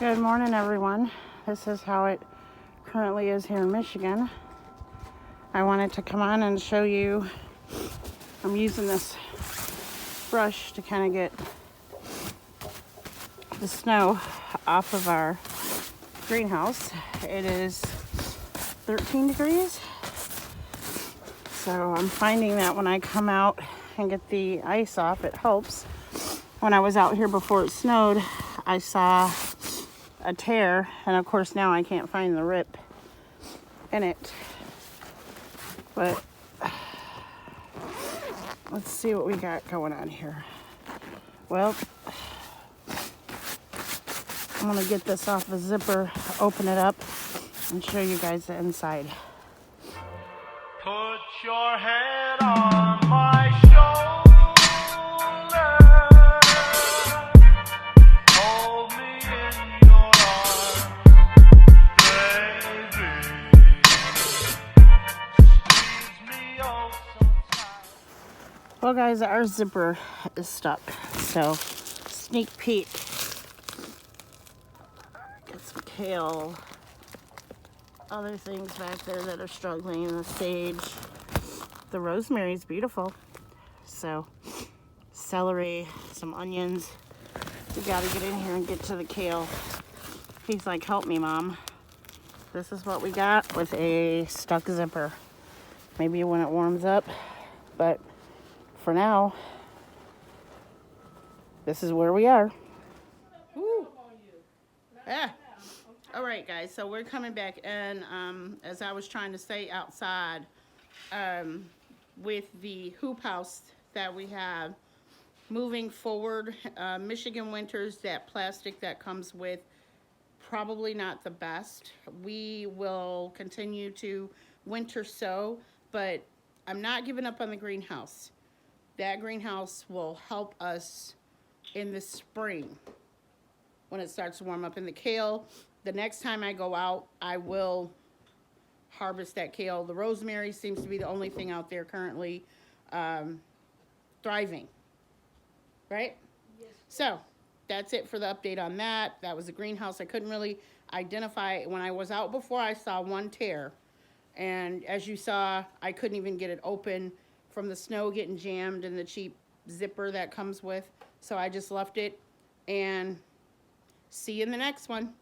Good morning, everyone. This is how it currently is here in Michigan. I wanted to come on and show you, I'm using this brush to kind of get the snow off of our greenhouse. It is 13 degrees. So I'm finding that when I come out and get the ice off, it helps. When I was out here before it snowed, I saw a tear, and of course now I can't find the rip in it. But let's see what we got going on here. Well, I'm gonna get this off the zipper, open it up, and show you guys the inside. Put your head on my shoulder. Hold me in your arms, baby. Squeeze me oh so tight. Well, guys, our zipper is stuck, so sneak peek. Get some kale, other things back there that are struggling, the sage. The rosemary is beautiful. So, celery, some onions. We gotta get in here and get to the kale. He's like, help me, Mom. This is what we got with a stuck zipper. Maybe when it warms up, but for now, this is where we are. Woo. Yeah. All right, guys, so we're coming back in. As I was trying to say outside, with the hoop house that we have, moving forward, Michigan winters, that plastic that comes with, probably not the best. We will continue to winter sow, but I'm not giving up on the greenhouse. That greenhouse will help us in the spring when it starts to warm up. In the kale, the next time I go out, I will harvest that kale. The rosemary seems to be the only thing out there currently thriving, right? Yes. So that's it for the update on that. That was the greenhouse. I couldn't really identify. When I was out before, I saw one tear. And as you saw, I couldn't even get it open from the snow getting jammed in the cheap zipper that comes with. So I just left it, and see you in the next one.